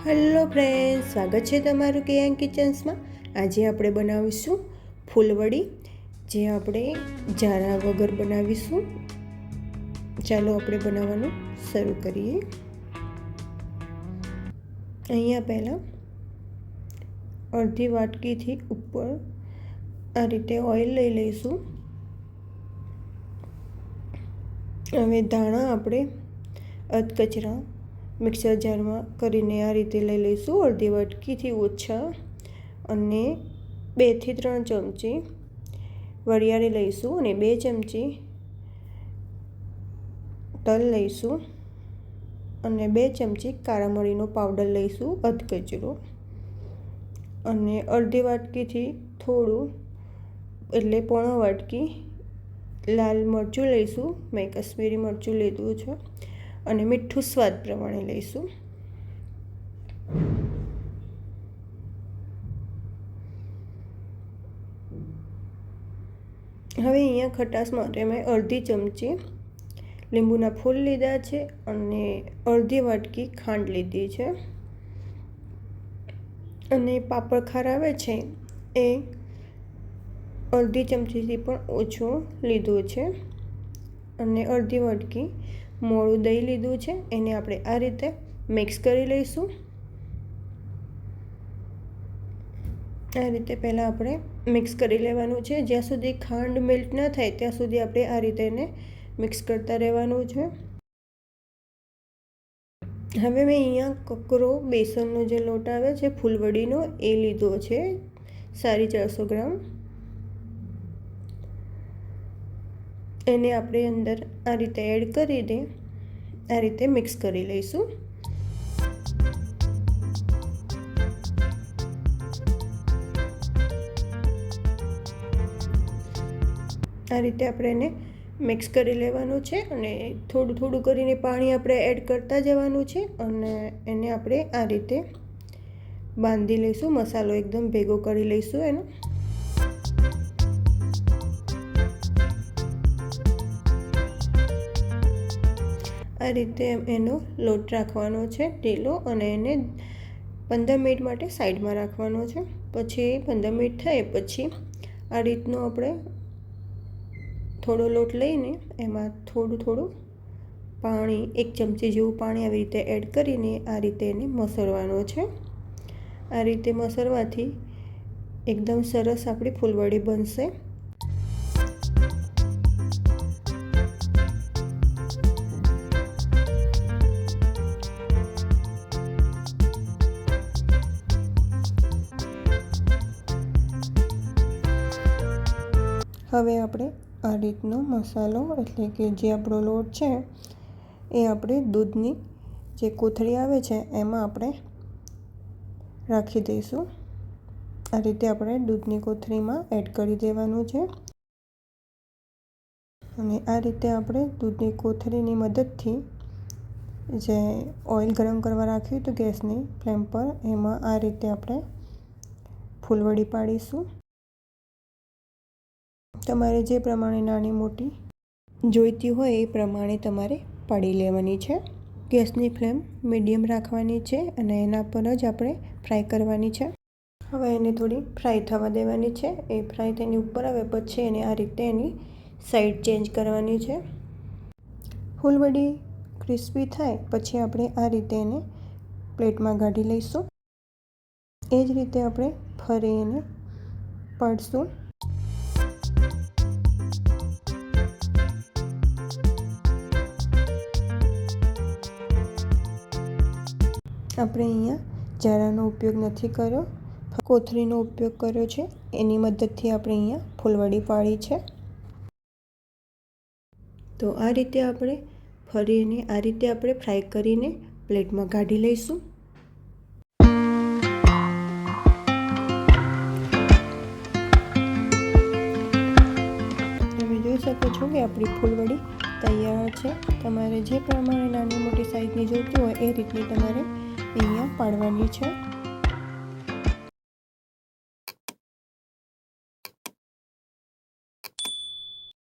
Hello friends, સ્વાગત છે તમારું કેએન કિચન્સમાં। આજે આપણે બનાવીશું ફૂલવડી, જે આપણે ઝારા વગર બનાવીશું। ચાલો આપણે બનાવવાનું શરૂ કરીએ। અહીંયા પહેલાં અડધી વાટકીથી ઉપર આ રીતે ઓઇલ લઈ લઈશું। હવે ધાણા આપણે અધકચરા મિક્સર જારમાં કરીને આ રીતે લઈ લઈશું, અડધી વાટકીથી ઓછા। અને 2 થી 3 ચમચી વરિયાળી લઈશું અને 2 ચમચી તલ લઈશું અને 2 ચમચી કાળા મરીનો પાવડર લઈશું, અધકચરો। અને અડધી વાટકીથી થોડું એટલે પોણો વાટકી લાલ મરચું લઈશું, મેં કશ્મીરી મરચું લીધું છે। અને મીઠું સ્વાદ પ્રમાણે લઈશું। હવે અહીંયા ખટાશ માટે મેં અડધી ચમચી લીંબુના ફૂલ લીધા છે અને અડધી વાટકી ખાંડ લીધી છે। અને પાપડ ખાર આવે છે એ અડધી ચમચીથી પણ ઓછો લીધો છે। અને અડધી વાટકી મોળું દહીં લીધું છે, એને આપણે આ રીતે મિક્સ કરી લઈશું। આ રીતે પહેલાં આપણે મિક્સ કરી લેવાનું છે, જ્યાં સુધી ખાંડ મેલ્ટ ન થાય ત્યાં સુધી આપણે આ રીતે એને મિક્સ કરતા રહેવાનું છે। હવે મેં અહીંયા કકરો બેસનનો જે લોટ આવે છે ફૂલવડીનો એ લીધો છે, 450 ગ્રામ। એને આપણે અંદર આ રીતે એડ કરી દે, આ રીતે મિક્સ કરી લઈશું। આ રીતે આપણે એને મિક્સ કરી લેવાનું છે અને થોડું થોડું કરીને પાણી આપણે એડ કરતા જવાનું છે અને એને આપણે આ રીતે બાંધી લઈશું, મસાલો એકદમ ભેગો કરી લઈશું એનો। આ રીતે એનો લોટ રાખવાનો છે ઢીલો અને એને 15 મિનિટ માટે સાઈડમાં રાખવાનો છે। પછી 15 મિનિટ થાય પછી આ રીતનો આપણે થોડો લોટ લઈને એમાં થોડું પાણી, 1 ચમચી જેવું પાણી આવી રીતે એડ કરીને આ રીતે એને મસળવાનો છે। આ રીતે મસળવાથી એકદમ સરસ આપણી ફૂલવડી બનશે। હવે આપણે આ રીતનો મસાલો એટલે કે જે આપણો લોટ છે એ આપણે દૂધની જે કોથળી આવે છે એમાં આપણે રાખી દઈશું। આ રીતે આપણે દૂધની કોથળીમાં એડ કરી દેવાનું છે અને આ રીતે આપણે દૂધની કોથળીની મદદથી જે ઓઇલ ગરમ કરવા રાખ્યું હતું ગેસની ફ્લેમ પર, એમાં આ રીતે આપણે ફૂલવડી પાડીશું। તમારે જે પ્રમાણે નાની મોટી જોઈતી હોય એ પ્રમાણે તમારે પાડી લેવાની છે। ગેસની ફ્લેમ મીડિયમ રાખવાની છે અને એના પર જ આપણે ફ્રાય કરવાની છે। હવે એને થોડી ફ્રાય થવા દેવાની છે। એ ફ્રાય થઈને ઉપર આવે પછી એને આ રીતે એની સાઈડ ચેન્જ કરવાની છે। ફૂલવડી ક્રિસ્પી થાય પછી આપણે આ રીતે એને પ્લેટમાં કાઢી લઈશું। એ જ રીતે આપણે ફરી એને પાડીશું। આપણે અહીંયા ઝારાનો ઉપયોગ નથી કર્યો, કોથળીનો ઉપયોગ કર્યો છે, એની મદદથી આપણે અહીંયા ફૂલવડી પાડી છે। તો આ રીતે આપણે ફરીને આ રીતે આપણે ફ્રાય કરીને પ્લેટમાં કાઢી લઈશું। તમે જોઈ શકો છો કે આપણી ફૂલવડી તૈયાર છે। તમારે જે પ્રમાણે નાની મોટી સાઈઝની જોઈતી હોય એ રીતની તમારે અહીંયા પાડવાની છે।